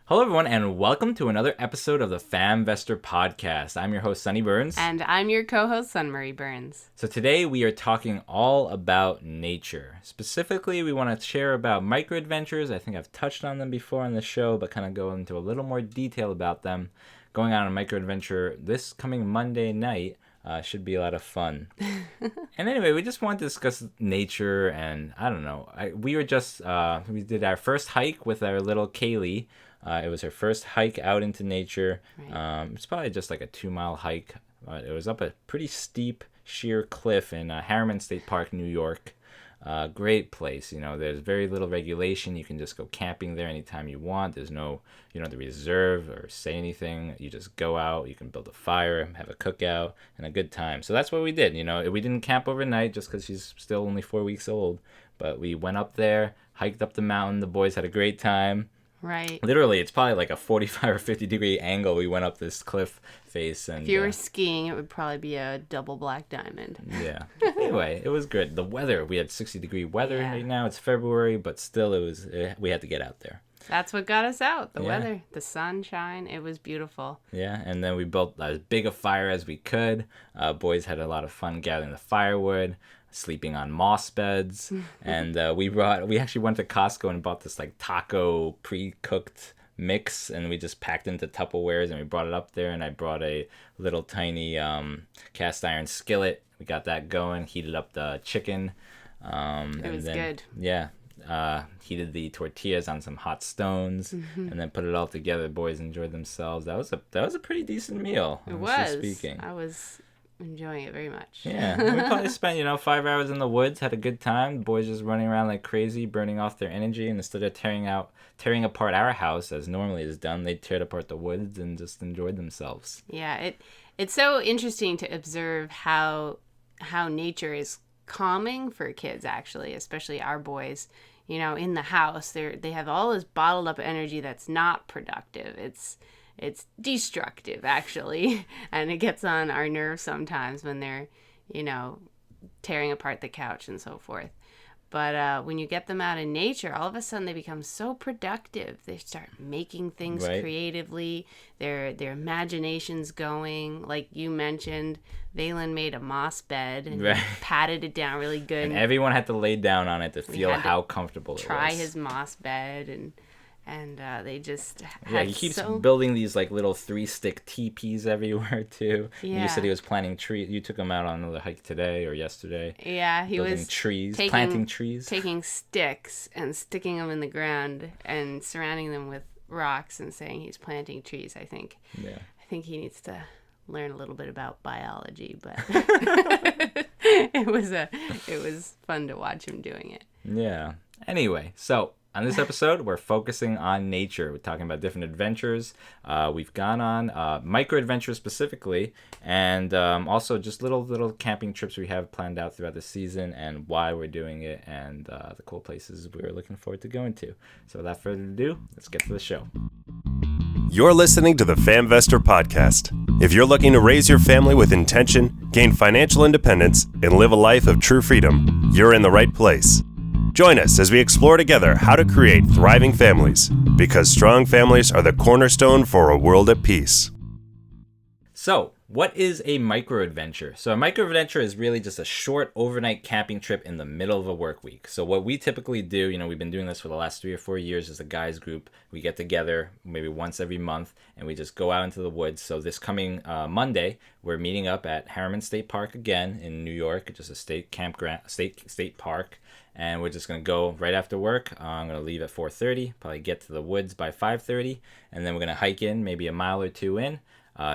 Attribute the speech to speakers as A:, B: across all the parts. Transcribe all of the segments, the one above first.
A: Hello, everyone, and welcome to another episode of the FamVestor podcast. I'm your host, Sunny Burns.
B: And I'm your co-host, Sunmarie Burns.
A: So today we are talking all about nature. Specifically, we want to share about MicroAdventures. I think I've touched on them before on the show, but kind of go into a little more detail about them. Going on a MicroAdventure this coming Monday night should be a lot of fun. And anyway, we just wanted to discuss nature, and I don't know. We did our first hike with our little Kaylee. It was her first hike out into nature. Right. It's probably just like a 2-mile hike. It was up a pretty steep, sheer cliff in Harriman State Park, New York. Great place. You know, there's very little regulation. You can just go camping there anytime you want. You don't have to reserve or say anything. You just go out. You can build a fire, have a cookout, and a good time. So that's what we did. You know, we didn't camp overnight just because she's still only 4 weeks old. But we went up there, hiked up the mountain. The boys had a great time.
B: Right.
A: Literally, it's probably like a 45 or 50 degree angle. We went up this cliff face. And
B: if you were skiing, it would probably be a double black diamond.
A: Yeah. Anyway, it was good. The weather, we had 60-degree weather right now. It's February, but still we had to get out there.
B: That's what got us out. The weather, the sunshine. It was beautiful.
A: Yeah, and then we built as big a fire as we could. Boys had a lot of fun gathering the firewood, sleeping on moss beds, and we actually went to Costco and bought this like taco pre-cooked mix, and we just packed into Tupperwares and we brought it up there, and I brought a little tiny cast iron skillet. We got that going, heated up the chicken.
B: It was good.
A: Yeah. Heated the tortillas on some hot stones, and then put it all together. The boys enjoyed themselves. That was a pretty decent meal.
B: It was.
A: Speaking.
B: I was enjoying it very much.
A: Yeah, we probably spent 5 hours in the woods, had a good time. The boys just running around like crazy, burning off their energy, and instead of tearing apart our house as normally is done, they teared apart the woods and just enjoyed themselves.
B: Yeah, it's so interesting to observe how nature is calming for kids, actually, especially our boys. You know, in the house, they have all this bottled up energy that's not productive. It's destructive, actually, and it gets on our nerves sometimes when they're, tearing apart the couch and so forth. But when you get them out in nature, all of a sudden they become so productive. They start making things creatively. Their imagination's going. Like you mentioned, Valen made a moss bed and patted it down really good.
A: And everyone had to lay down on it to feel how comfortable it was.
B: Try his moss bed, and they just had
A: he keeps building these like little 3-stick teepees everywhere too.
B: Yeah.
A: You said he was planting trees. You took him out on another hike today or yesterday.
B: Yeah, he was
A: planting trees,
B: taking sticks and sticking them in the ground and surrounding them with rocks and saying he's planting trees. I think he needs to learn a little bit about biology, but it was fun to watch him doing it.
A: Yeah. Anyway, so on this episode, we're focusing on nature. We're talking about different adventures. We've gone on MicroAdventures specifically, and also just little camping trips we have planned out throughout the season and why we're doing it and the cool places we're looking forward to going to. So without further ado, let's get to the show.
C: You're listening to the FamVestor podcast. If you're looking to raise your family with intention, gain financial independence, and live a life of true freedom, you're in the right place. Join us as we explore together how to create thriving families, because strong families are the cornerstone for a world at peace.
A: So, what is a microadventure? So a microadventure is really just a short overnight camping trip in the middle of a work week. So what we typically do, we've been doing this for the last 3 or 4 years as a guys group. We get together maybe once every month and we just go out into the woods. So this coming Monday, we're meeting up at Harriman State Park again in New York, just a state campground, state park. And we're just going to go right after work. I'm going to leave at 4:30, probably get to the woods by 5:30. And then we're going to hike in maybe a mile or two in,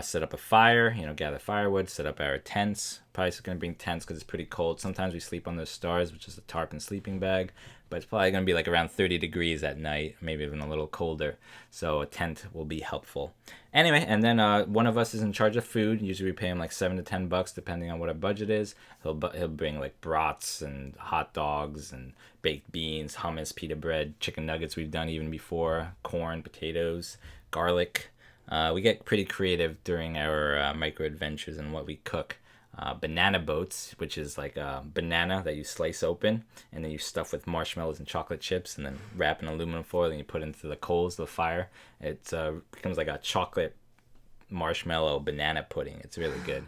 A: set up a fire, gather firewood, set up our tents. Probably going to bring tents because it's pretty cold. Sometimes we sleep on those stars, which is a tarp and sleeping bag. But it's probably going to be like around 30 degrees at night, maybe even a little colder. So a tent will be helpful. Anyway, and then one of us is in charge of food. Usually we pay him like $7 to $10 depending on what our budget is. He'll bring like brats and hot dogs and baked beans, hummus, pita bread, chicken nuggets we've done even before, corn, potatoes, garlic. We get pretty creative during our micro adventures and what we cook. banana boats, which is like a banana that you slice open and then you stuff with marshmallows and chocolate chips and then wrap in aluminum foil and you put into the coals of the fire. It becomes like a chocolate marshmallow banana pudding. It's really good.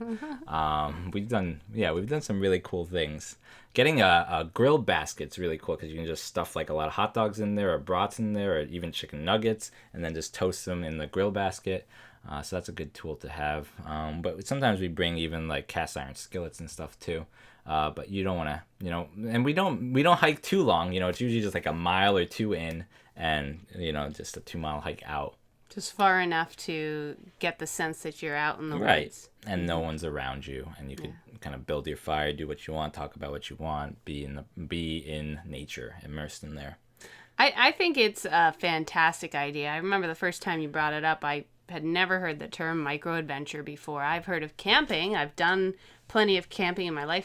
A: We've done some really cool things. Getting a grill basket's really cool because you can just stuff like a lot of hot dogs in there or brats in there or even chicken nuggets and then just toast them in the grill basket. So that's a good tool to have. But sometimes we bring even like cast iron skillets and stuff too. But you don't want to, and we don't hike too long. It's usually just like a mile or two in and, just a 2-mile hike out.
B: Just far enough to get the sense that you're out in the woods.
A: And no one's around you. And you can kind of build your fire, do what you want, talk about what you want, be in nature, immersed in there.
B: I think it's a fantastic idea. I remember the first time you brought it up, I had never heard the term MicroAdventure before. I've heard of camping. I've done plenty of camping in my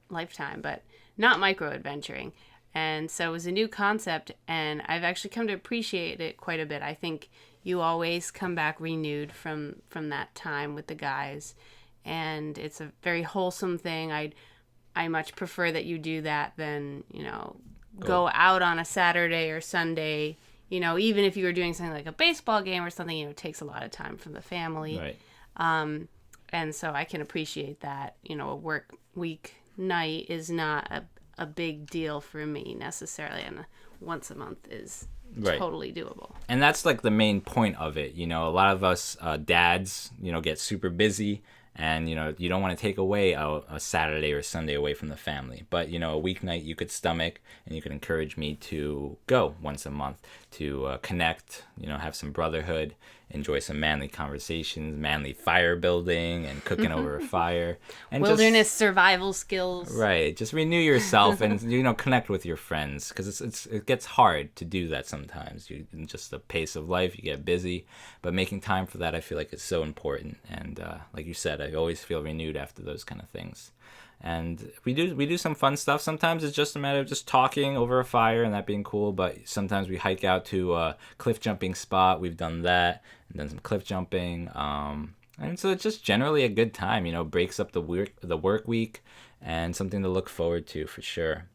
B: lifetime, but not MicroAdventuring. And so it was a new concept, and I've actually come to appreciate it quite a bit. I think you always come back renewed from that time with the guys, and it's a very wholesome thing. I much prefer that you do that than, go out on a Saturday or Sunday. Even if you were doing something like a baseball game or something, it takes a lot of time from the family.
A: Right.
B: And so I can appreciate that. A work week night is not a big deal for me necessarily, and once a month is totally doable.
A: And that's like the main point of it. A lot of us dads, get super busy. And, you don't want to take away a Saturday or Sunday away from the family. But, a weeknight you could stomach, and you could encourage me to go once a month to connect, have some brotherhood, enjoy some manly conversations, manly fire building and cooking over a fire. And
B: wilderness survival skills.
A: Right. Just renew yourself and, connect with your friends because it gets hard to do that sometimes. Just the pace of life, you get busy. But making time for that, I feel like it's so important. And like you said, I always feel renewed after those kind of things. And we do some fun stuff. Sometimes it's just a matter of just talking over a fire and that being cool. But sometimes we hike out to a cliff jumping spot. We've done that and done some cliff jumping. And so it's just generally a good time. Breaks up the work week and something to look forward to for sure.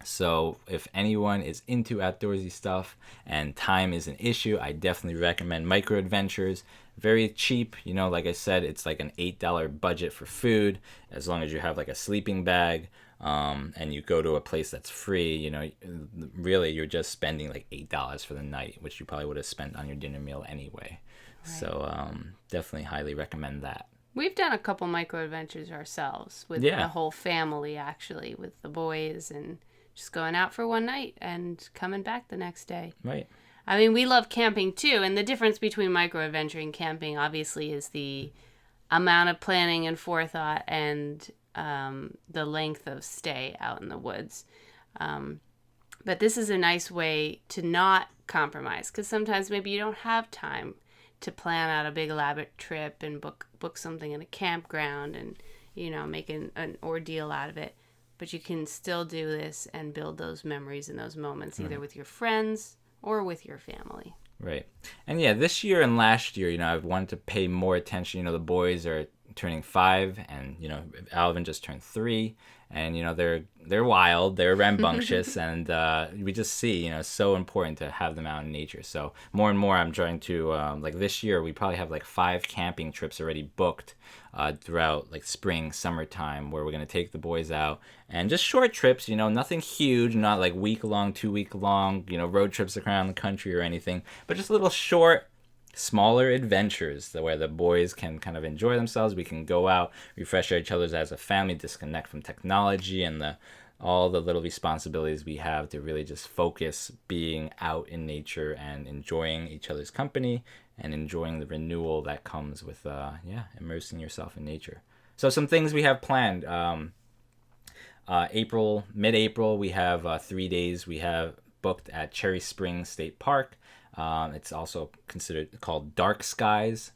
A: So if anyone is into outdoorsy stuff and time is an issue, I definitely recommend MicroAdventures. Very cheap, like I said, it's like an $8 budget for food as long as you have like a sleeping bag and you go to a place that's free. Really you're just spending like $8 for the night, which you probably would have spent on your dinner meal anyway. Right. So definitely highly recommend that.
B: We've done a couple MicroAdventures ourselves with the whole family, actually, with the boys, and just going out for one night and coming back the next day.
A: Right.
B: I mean, we love camping too, and the difference between MicroAdventure and camping obviously is the amount of planning and forethought and the length of stay out in the woods. But this is a nice way to not compromise, because sometimes maybe you don't have time to plan out a big elaborate trip and book something in a campground and, make an ordeal out of it. But you can still do this and build those memories and those moments either with your friends or with your family.
A: Right. And this year and last year, I've wanted to pay more attention. The boys are turning 5 and, Alvin just turned 3 and, they're wild, they're rambunctious and we just see, it's so important to have them out in nature. So more and more I'm trying to, like this year, we probably have like 5 camping trips already booked throughout like spring, summertime, where we're going to take the boys out and just short trips, nothing huge, not like week-long, 2-week-long, road trips around the country or anything, but just little short, smaller adventures where the boys can kind of enjoy themselves. We can go out, refresh each other as a family, disconnect from technology and all the little responsibilities we have to really just focus being out in nature and enjoying each other's company and enjoying the renewal that comes with immersing yourself in nature. So some things we have planned. Mid-April, we have 3 days we have booked at Cherry Springs State Park. It's also called Dark Skies.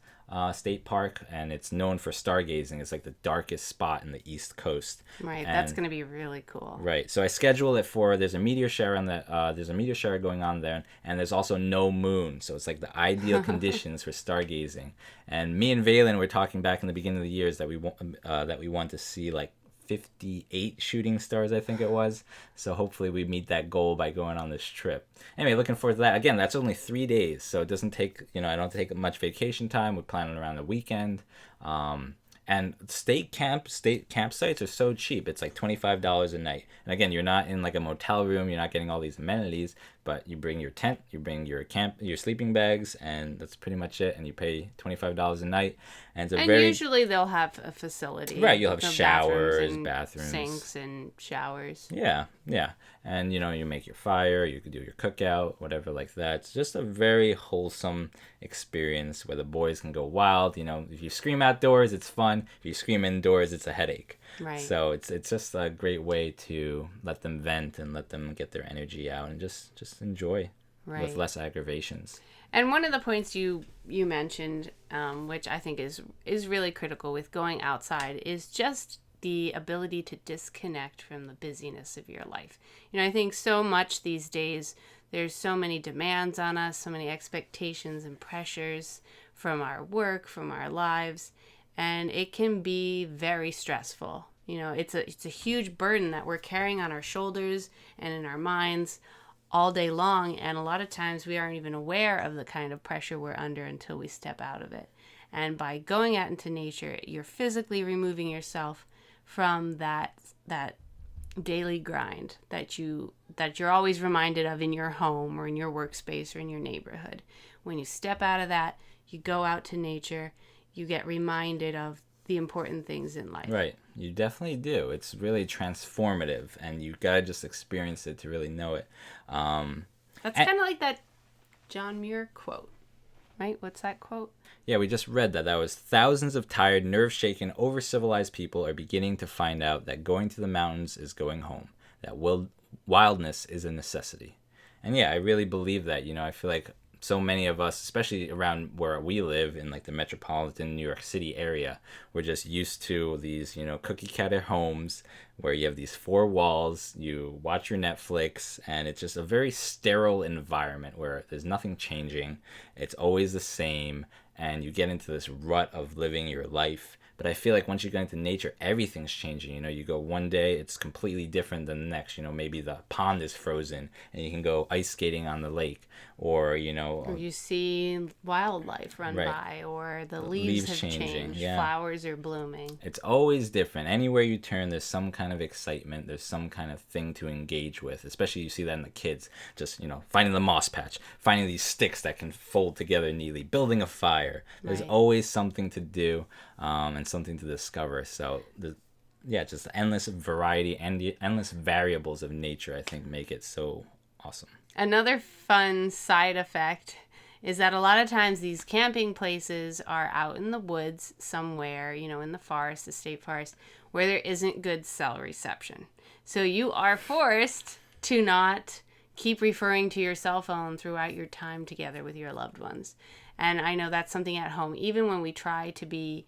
A: State Park, and it's known for stargazing. It's like the darkest spot in the East Coast.
B: Right,
A: And
B: that's going to be really cool.
A: Right. So I schedule it for there's a meteor shower on there's a meteor shower going on there, and there's also no moon. So it's like the ideal conditions for stargazing. And me and Valen were talking back in the beginning of the years that we want to see like 58 shooting stars, I think it was. So hopefully we meet that goal by going on this trip. Anyway, looking forward to that. Again, that's only 3 days, so it doesn't take, I don't take much vacation time. We're planning around the weekend. And state campsites are so cheap. It's like $25 a night. And again, you're not in like a motel room. You're not getting all these amenities, but you bring your tent, you bring your sleeping bags, and that's pretty much it. And you pay $25 a night. And
B: usually they'll have a facility.
A: Right, you'll have showers, bathrooms,
B: sinks, and showers.
A: Yeah. And you make your fire, you could do your cookout, whatever like that. It's just a very wholesome experience where the boys can go wild. If you scream outdoors, it's fun. If you scream indoors, it's a headache.
B: Right.
A: So it's just a great way to let them vent and let them get their energy out and just enjoy with less aggravations.
B: And one of the points you mentioned, which I think is really critical with going outside, is just the ability to disconnect from the busyness of your life. I think so much these days, there's so many demands on us, so many expectations and pressures from our work, from our lives, and it can be very stressful. It's a huge burden that we're carrying on our shoulders and in our minds all day long, and a lot of times we aren't even aware of the kind of pressure we're under until we step out of it. And by going out into nature, you're physically removing yourself from that daily grind that you're always reminded of in your home or in your workspace or in your neighborhood. When you step out of that, you go out to nature, you get reminded of the important things in life.
A: Right. You definitely do. It's really transformative, and you gotta just experience it to really know it.
B: That's kind of like that John Muir quote, right? What's that quote?
A: Yeah, we just read that was thousands of tired, nerve-shaken, over-civilized people are beginning to find out that going to the mountains is going home, that wildness is a necessity. And yeah, I really believe that. I feel like so many of us, especially around where we live in like the metropolitan New York City area, we're just used to these, cookie cutter homes where you have these 4 walls, you watch your Netflix, and it's just a very sterile environment where there's nothing changing. It's always the same, and you get into this rut of living your life. But I feel like once you go into nature, everything's changing. You go one day, it's completely different than the next. Maybe the pond is frozen and you can go ice skating on the lake, or
B: or you see wildlife run by, or the leaves have changed, flowers are blooming.
A: It's always different. Anywhere you turn, there's some kind of excitement, there's some kind of thing to engage with. Especially you see that in the kids, just finding the moss patch, finding these sticks that can fold together neatly, building a fire. There's always something to do, and something to discover. So just the endless variety and the endless variables of nature, I think, make it so awesome.
B: Another fun side effect is that a lot of times these camping places are out in the woods somewhere, in the forest, the state forest, where there isn't good cell reception. So you are forced to not keep referring to your cell phone throughout your time together with your loved ones. And I know that's something at home, even when we try to be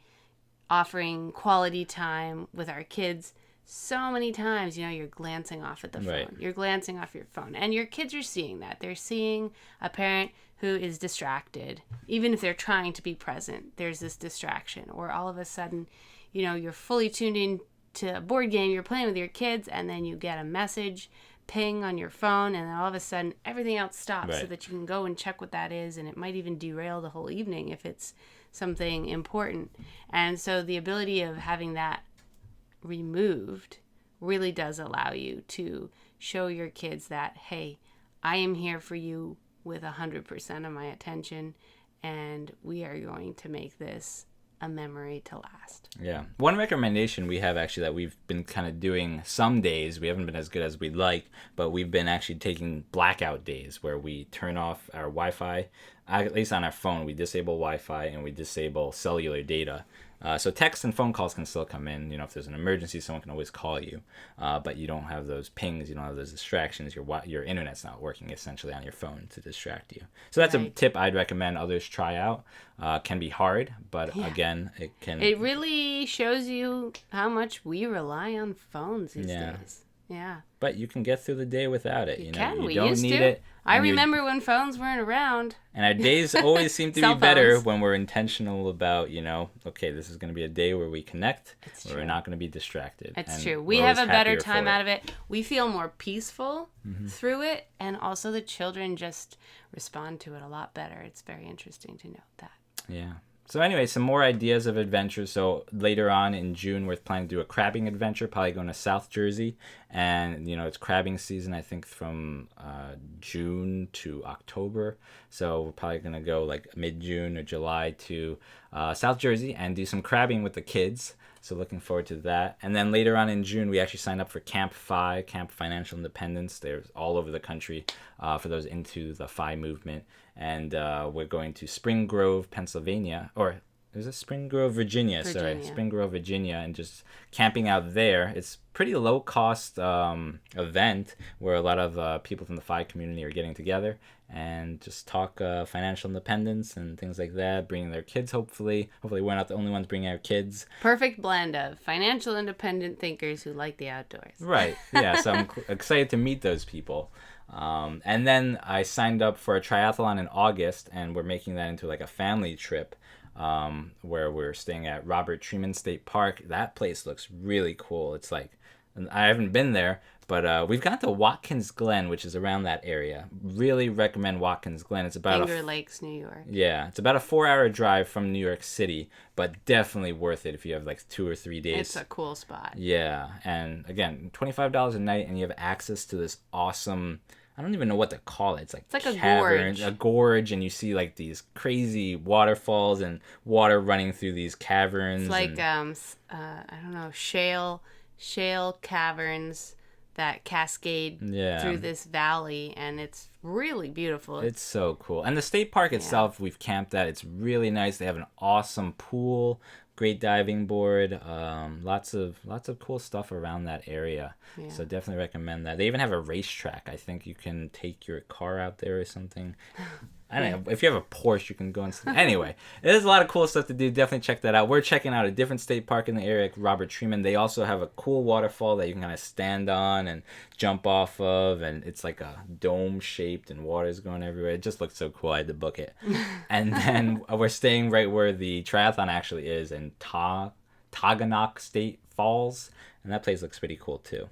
B: offering quality time with our kids, so many times, you're glancing off at the phone.
A: Right.
B: You're glancing off your phone. And your kids are seeing that. They're seeing a parent who is distracted. Even if they're trying to be present, there's this distraction. Or all of a sudden, you're fully tuned in to a board game you're playing with your kids, and then you get a message ping on your phone, and then all of a sudden, everything else stops so that you can go and check what that is, and it might even derail the whole evening if it's something important. And so the ability of having that removed really does allow you to show your kids that, hey, I am here for you with 100% of my attention, and we are going to make this a memory to last.
A: Yeah. One recommendation we have actually that we've been kind of doing some days, we haven't been as good as we'd like, but we've been actually taking blackout days where we turn off our Wi-Fi at least on our phone, we disable Wi-Fi and we disable cellular data. So text and phone calls can still come in. If there's an emergency, someone can always call you. But you don't have those pings. You don't have those distractions. Your internet's not working essentially on your phone to distract you. So that's a tip I'd recommend others try out. Can be hard, but again, it can.
B: It really shows you how much we rely on phones these days. Yeah.
A: But you can get through the day without it.
B: You
A: don't need it.
B: I remember when phones weren't around.
A: And our days always seem to be better when we're intentional about, okay, this is going to be a day where we connect, where we're not going to be distracted.
B: It's true. We have a better time out of it. We feel more peaceful through it, and also the children just respond to it a lot better. It's very interesting to note that.
A: Yeah. So anyway, some more ideas of adventures. So later on in June, we're planning to do a crabbing adventure, probably going to South Jersey. And, it's crabbing season, I think, from June to October. So we're probably going to go like mid-June or July to South Jersey and do some crabbing with the kids. So looking forward to that. And then later on in June, we actually signed up for Camp FI, Camp Financial Independence. They're all over the country for those into the FI movement. And we're going to Spring Grove, Pennsylvania, or is it Spring Grove, Virginia? Sorry, Spring Grove, Virginia, and just camping out there. It's pretty low cost event where a lot of people from the FI community are getting together and just talk financial independence and things like that, bringing their kids, hopefully. Hopefully we're not the only ones bringing our kids.
B: Perfect blend of financial independent thinkers who like the outdoors.
A: Right, yeah, so I'm excited to meet those people. And then I signed up for a triathlon in August, and we're making that into like a family trip where we're staying at Robert Treman State Park. That place looks really cool. It's like, I haven't been there, but we've gone to Watkins Glen, which is around that area. Really recommend Watkins Glen. It's about
B: Finger Lakes, New York.
A: Yeah, it's about a 4-hour drive from New York City, but definitely worth it if you have like 2 or 3 days.
B: It's a cool spot.
A: Yeah, and again, $25 a night, and you have access to this awesome, I don't even know what to call it. It's like
B: a gorge.
A: A gorge, and you see like these crazy waterfalls and water running through these caverns.
B: It's like I don't know, shale caverns that cascade through this valley, and it's really beautiful.
A: It's so cool. And the state park itself, we've camped at. It's really nice. They have an awesome pool, great diving board, lots of cool stuff around that area. Yeah. So definitely recommend that. They even have a racetrack. I think you can take your car out there or something. I don't know. If you have a Porsche, you can go and... Anyway, there's a lot of cool stuff to do. Definitely check that out. We're checking out a different state park in the area, Robert Treman. They also have a cool waterfall that you can kind of stand on and jump off of. And it's like a dome-shaped and water's going everywhere. It just looks so cool. I had to book it. And then we're staying right where the triathlon actually is in Togonock State Falls. And that place looks pretty cool, too.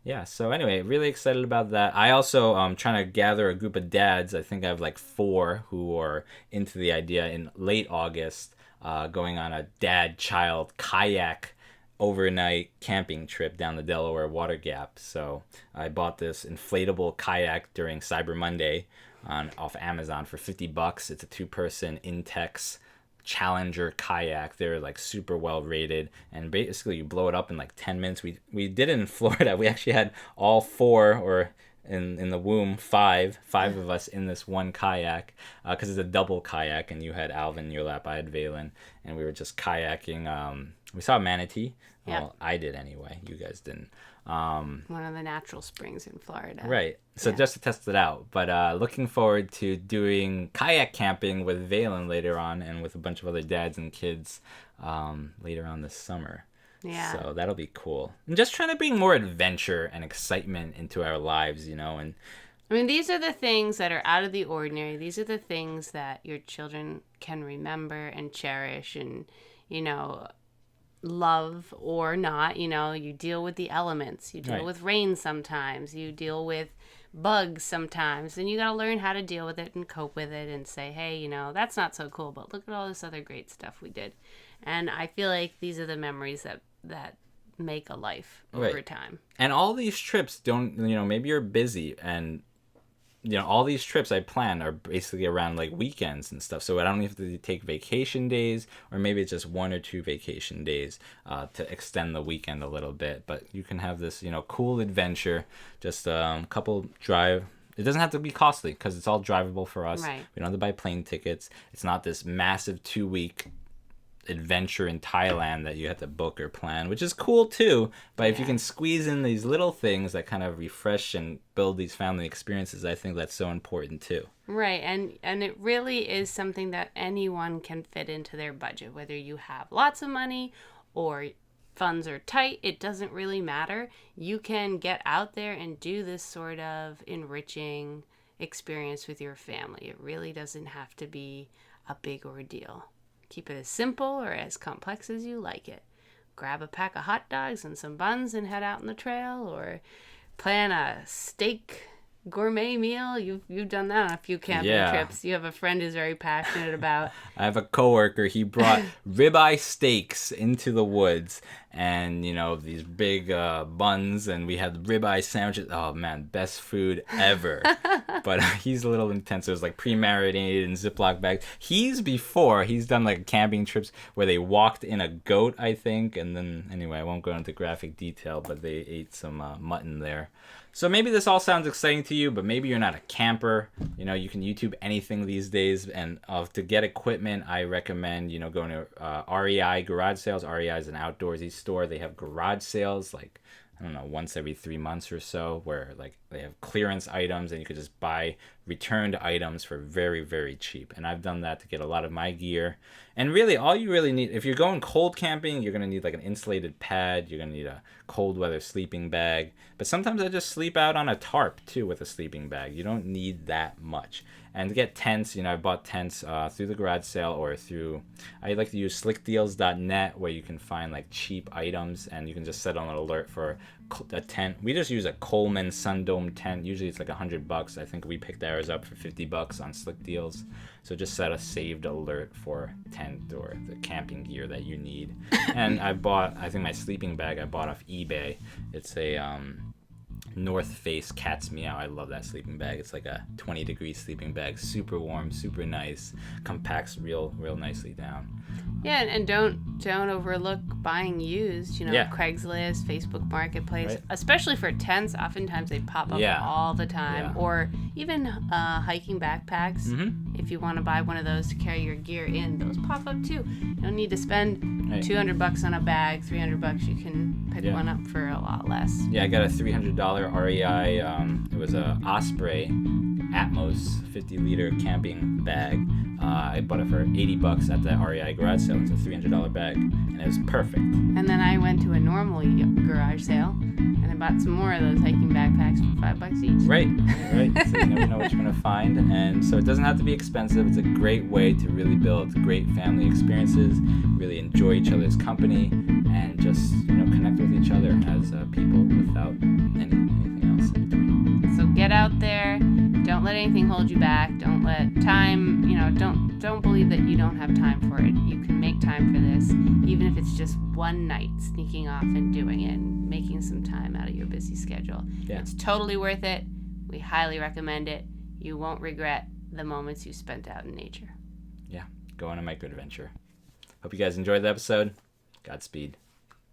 A: Yeah, so anyway, really excited about that. I also trying to gather a group of dads. I think I have like 4 who are into the idea in late August, going on a dad-child kayak overnight camping trip down the Delaware Water Gap. So I bought this inflatable kayak during Cyber Monday off Amazon for $50. It's a 2-person Intex Challenger kayak. They're like super well rated, and basically you blow it up in like 10 minutes. We did it in Florida. We actually had all 4, or in the womb 5 of us in this one kayak, because it's a double kayak, and you had Alvin in your lap, I had Valen, and we were just kayaking. We saw a manatee. Well, I did anyway. You guys didn't.
B: One of the natural springs in Florida.
A: Right. So just to test it out. But looking forward to doing kayak camping with Valen later on, and with a bunch of other dads and kids later on this summer. Yeah. So that'll be cool. I'm just trying to bring more adventure and excitement into our lives, and
B: I mean, these are the things that are out of the ordinary. These are the things that your children can remember and cherish and, love or not. You deal with the elements. You deal with rain sometimes. You deal with bugs sometimes. And you got to learn how to deal with it and cope with it and say, hey, that's not so cool, but look at all this other great stuff we did. And I feel like these are the memories that make a life over time.
A: And all these trips don't, maybe you're busy, and all these trips I plan are basically around like weekends and stuff. So I don't have to take vacation days, or maybe it's just 1 or 2 vacation days to extend the weekend a little bit. But you can have this, cool adventure, just a couple it doesn't have to be costly because it's all drivable for us.
B: Right.
A: We don't have to buy plane tickets. It's not this massive 2-week adventure in Thailand that you have to book or plan, which is cool too. But if you can squeeze in these little things that kind of refresh and build these family experiences, I think that's so important too.
B: Right, and it really is something that anyone can fit into their budget, whether you have lots of money or funds are tight. It doesn't really matter. You can get out there and do this sort of enriching experience with your family. It really doesn't have to be a big ordeal. Keep it as simple or as complex as you like it. Grab a pack of hot dogs and some buns and head out on the trail, or plan a steak gourmet meal. You've done that on a few camping trips. You have a friend who's very passionate about.
A: I have a coworker. He brought ribeye steaks into the woods, and these big buns, and we had ribeye sandwiches. Oh man, best food ever. But he's a little intense. It was like pre-marinated in Ziploc bags. He's done like camping trips where they walked in a goat, I think, and then anyway, I won't go into graphic detail, but they ate some mutton there. So maybe this all sounds exciting to you, but maybe you're not a camper. You can YouTube anything these days. And to get equipment, I recommend, going to REI garage sales. REI is an outdoorsy store. They have garage sales like, I don't know, once every 3 months or so, where like they have clearance items and you could just buy returned items for very, very cheap. And I've done that to get a lot of my gear. And really, all you really need, if you're going cold camping, you're going to need like an insulated pad. You're going to need a cold weather sleeping bag. But sometimes I just sleep out on a tarp too with a sleeping bag. You don't need that much. And to get tents, I bought tents through the garage sale or through, I like to use slickdeals.net, where you can find like cheap items and you can just set on an alert for a tent. We just use a Coleman Sundome tent. Usually it's like $100. I think we picked ours up for $50 on Slick Deals. So just set a saved alert for tent or the camping gear that you need. And I think my sleeping bag I bought off eBay. It's a North Face Cat's Meow. I love that sleeping bag. It's like a 20-degree sleeping bag. Super warm, super nice. Compacts real nicely down.
B: Yeah, and don't overlook buying used. Craigslist, Facebook Marketplace,
A: right.
B: Especially for tents. Oftentimes they pop up all the time, or even hiking backpacks. Mm-hmm. If you want to buy one of those to carry your gear in, those pop up too. You don't need to spend $200 on a bag. $300, you can pick one up for a lot less. Yeah,
A: I got a $300 REI. It was a Osprey Atmos 50-liter camping bag. I bought it for $80 at the REI garage sale. It's a $300 bag, and it was perfect.
B: And then I went to a normal garage sale, and I bought some more of those hiking backpacks for $5 each.
A: Right. So you never know what you're gonna find, and so it doesn't have to be expensive. It's a great way to really build great family experiences, really enjoy each other's company, and just connect with each other as people without anything else in between.
B: So get out there. Don't let anything hold you back. Don't let time, don't believe that you don't have time for it. You can make time for this, even if it's just one night sneaking off and doing it and making some time out of your busy schedule. Yeah. It's totally worth it. We highly recommend it. You won't regret the moments you spent out in nature.
A: Yeah, go on a MicroAdventure. Hope you guys enjoyed the episode. Godspeed.